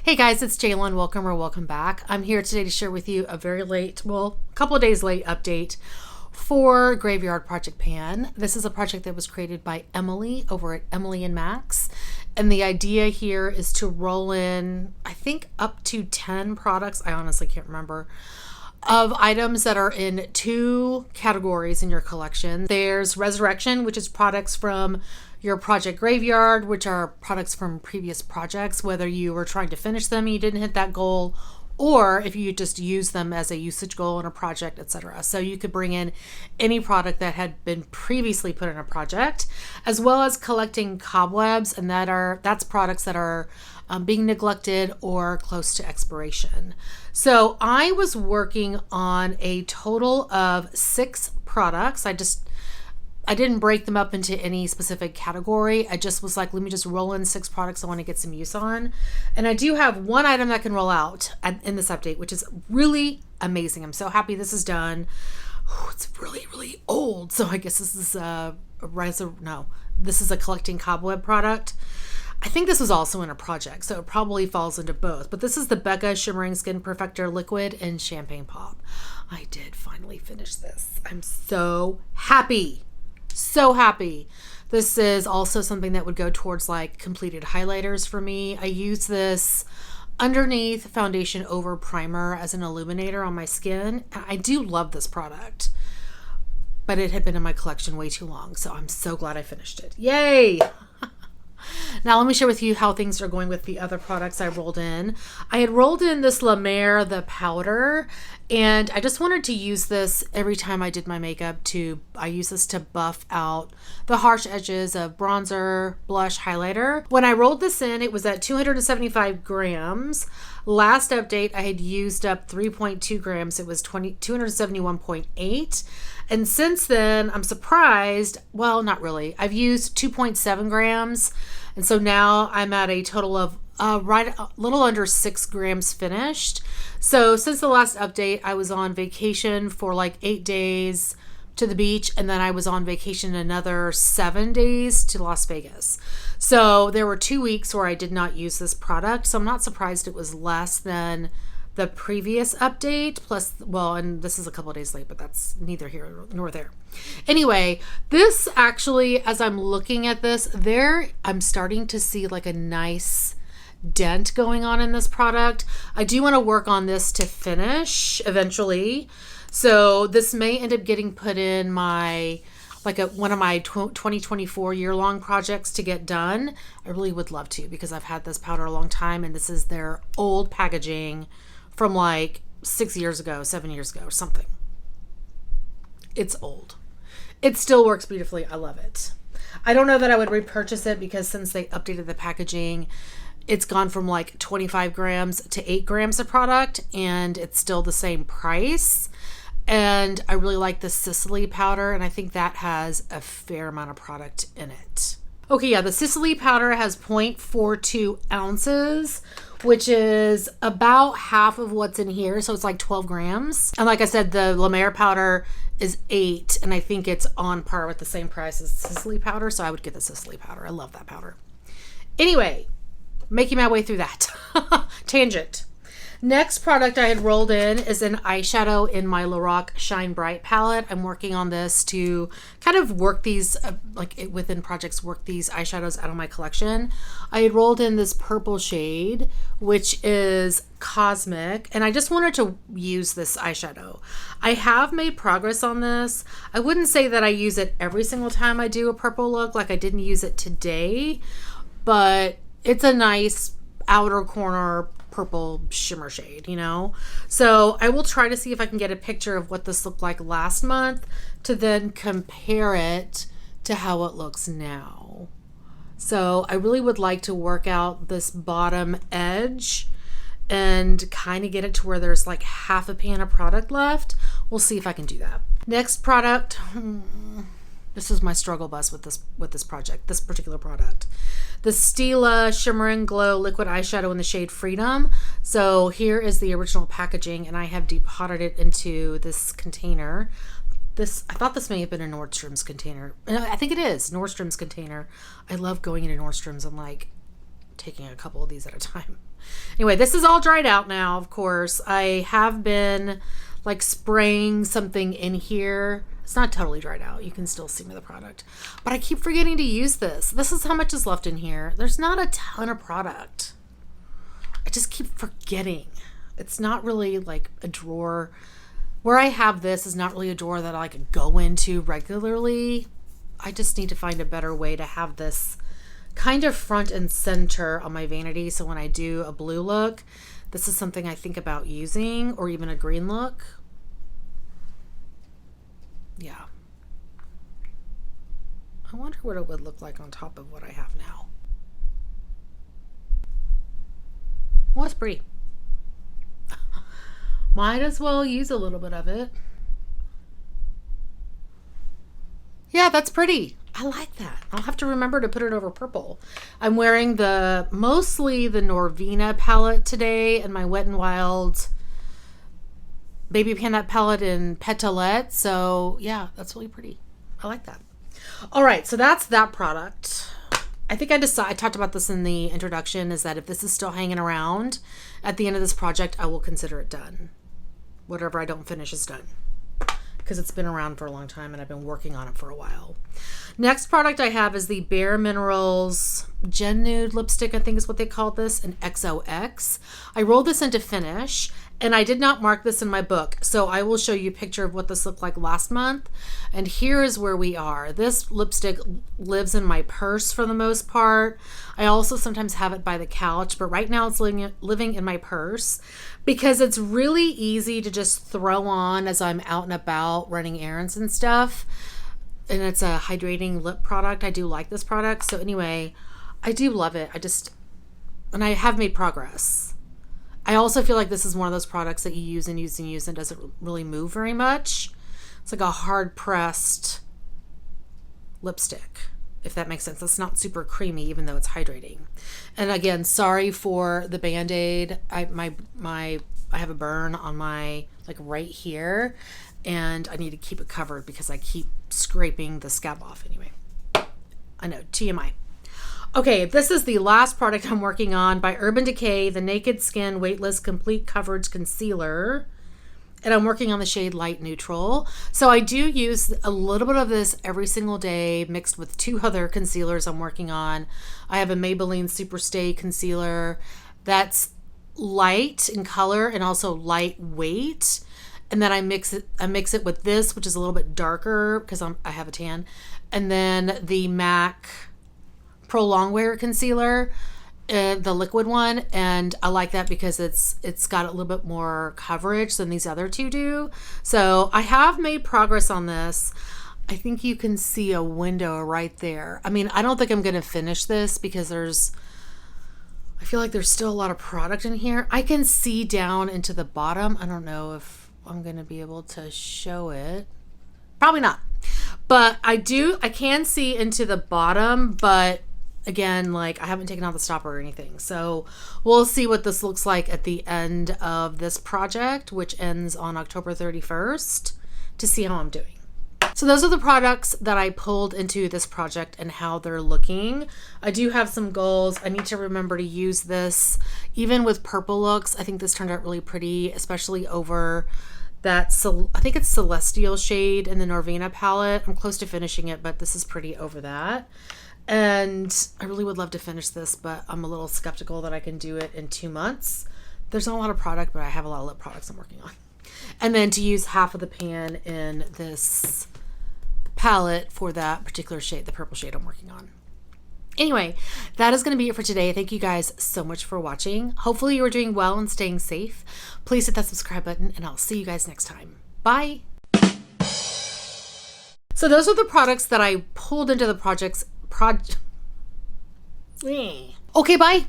Hey guys, it's Jalen. Welcome back. I'm here today to share with you a very late, well, a couple of days late update for graveyardprojectpan. This is a project that was created by Emily over at Emily and Max. And the idea here is to roll in, I think, up to 10 products. I honestly can't remember. Of items that are in two categories in your collection. There's Resurrection, which is products from your project graveyard, which are products from previous projects, whether you were trying to finish them and you didn't hit that goal, or if you just use them as a usage goal in a project, etc. So you could bring in any product that had been previously put in a project, as well as collecting cobwebs, and that's products that are being neglected or close to expiration. So I was working on a total of 6 products. I didn't break them up into any specific category. I just was like, let me just roll in 6 products I want to get some use on. And I do have one item that can roll out in this update, which is really amazing. I'm so happy this is done. Oh, it's really, really old. So I guess this is this is a collecting cobweb product. I think this was also in a project, so it probably falls into both. But this is the Becca Shimmering Skin Perfector Liquid in Champagne Pop. I did finally finish this. I'm so happy. So happy. This is also something that would go towards like completed highlighters for me. I use this underneath foundation over primer as an illuminator on my skin. I do love this product, but it had been in my collection way too long, so I'm so glad I finished it. Yay! Now let me share with you how things are going with the other products I rolled in. I had rolled in this Mer Powder, and I just wanted to use this every time I did my makeup. I use this to buff out the harsh edges of bronzer, blush, highlighter. When I rolled this in, it was at 275 grams. Last update, I had used up 3.2 grams. It was 271.8. And since then, I'm surprised. Well, not really. I've used 2.7 grams. And so now I'm at a total of right a little under 6 grams finished. So since the last update, I was on vacation for like 8 days to the beach. And then I was on vacation another 7 days to Las Vegas. So there were 2 weeks where I did not use this product. So I'm not surprised it was less than the previous update, plus, well, and this is a couple of days late, but that's neither here nor there. Anyway, this actually, as I'm looking at this, I'm starting to see like a nice dent going on in this product. I do want to work on this to finish eventually. So this may end up getting put in one of my 2024 year-long projects to get done. I really would love to, because I've had this powder a long time, and this is their old packaging from like 7 years ago or something. It's old. It still works beautifully. I love it. I don't know that I would repurchase it, because since they updated the packaging, it's gone from like 25 grams to 8 grams of product, and it's still the same price. And I really like the Sicily powder, and I think that has a fair amount of product in it. Okay, yeah, the Sicily powder has 0.42 ounces, which is about half of what's in here. So it's like 12 grams. And like I said, the Mer Powder is 8, and I think it's on par with the same price as Sicily powder. So I would get the Sicily powder. I love that powder. Anyway, making my way through that. Tangent. Next product I had rolled in is an eyeshadow in my Lorac Shine Bright palette. I'm working on this to kind of work these, within projects, work these eyeshadows out of my collection. I had rolled in this purple shade, which is Cosmic, and I just wanted to use this eyeshadow. I have made progress on this. I wouldn't say that I use it every single time I do a purple look, like I didn't use it today, but it's a nice outer corner purple shimmer shade, so I will try to see if I can get a picture of what this looked like last month to then compare it to how it looks now. So I really would like to work out this bottom edge and kind of get it to where there's like half a pan of product left. We'll see if I can do that. Next product, this is my struggle bus with this project, this particular product. The Stila Shimmer and Glow Liquid Eyeshadow in the shade Freedom. So here is the original packaging, and I have depotted it into this container. I thought this may have been a Nordstrom's container. I think it is Nordstrom's container. I love going into Nordstrom's and like taking a couple of these at a time. Anyway, this is all dried out now, of course. I have been like spraying something in here. It's not totally dried out. You can still see me the product. But I keep forgetting to use this. This is how much is left in here. There's not a ton of product. I just keep forgetting. It's not really like a drawer. Where I have this is not really a drawer that I like go into regularly. I just need to find a better way to have this kind of front and center on my vanity. So when I do a blue look, this is something I think about using, or even a green look. Yeah. I wonder what it would look like on top of what I have now. Well, it's pretty. Might as well use a little bit of it. Yeah, that's pretty. I like that. I'll have to remember to put it over purple. I'm wearing mostly the Norvina palette today, and my Wet n Wild Baby Pan palette in Petalette. So yeah, that's really pretty. I like that. All right, so that's that product. I think I talked about this in the introduction, is that if this is still hanging around at the end of this project, I will consider it done. Whatever I don't finish is done, because it's been around for a long time and I've been working on it for a while. Next product I have is the Bare Minerals Gen Nude lipstick, I think is what they call this, an XOX. I rolled this into finish, and I did not mark this in my book, so I will show you a picture of what this looked like last month. And here is where we are. This lipstick lives in my purse for the most part. I also sometimes have it by the couch, but right now it's living in my purse because it's really easy to just throw on as I'm out and about running errands and stuff. And it's a hydrating lip product. I do like this product. So anyway, I do love it. And I have made progress. I also feel like this is one of those products that you use and use and use and doesn't really move very much. It's like a hard pressed lipstick, if that makes sense. It's not super creamy, even though it's hydrating. And again, sorry for the Band-Aid. I have a burn on my, like, right here, and I need to keep it covered because I keep scraping the scab off anyway. I know, TMI. Okay, this is the last product I'm working on by Urban Decay, the Naked Skin Weightless Complete Coverage Concealer. And I'm working on the shade Light Neutral. So I do use a little bit of this every single day mixed with 2 other concealers I'm working on. I have a Maybelline Superstay concealer that's light in color and also lightweight. And then I mix it with this, which is a little bit darker because I have a tan. And then the MAC Pro Longwear concealer, the liquid one, and I like that because it's got a little bit more coverage than these other 2 do. So I have made progress on this. I think you can see a window right there. I mean, I don't think I'm going to finish this because I feel like there's still a lot of product in here. I can see down into the bottom. I don't know if I'm going to be able to show it. Probably not. But I can see into the bottom, but again, like, I haven't taken out the stopper or anything. So we'll see what this looks like at the end of this project, which ends on October 31st, to see how I'm doing. So those are the products that I pulled into this project and how they're looking. I do have some goals. I need to remember to use this even with purple looks. I think this turned out really pretty, especially over that, I think it's Celestial shade in the Norvina palette. I'm close to finishing it, but this is pretty over that. And I really would love to finish this, but I'm a little skeptical that I can do it in 2 months. There's not a lot of product, but I have a lot of lip products I'm working on. And then to use half of the pan in this palette for that particular shade, the purple shade I'm working on. Anyway, that is going to be it for today. Thank you guys so much for watching. Hopefully you are doing well and staying safe. Please hit that subscribe button, and I'll see you guys next time. Bye. So those are the products that I pulled into the projects. Okay, bye.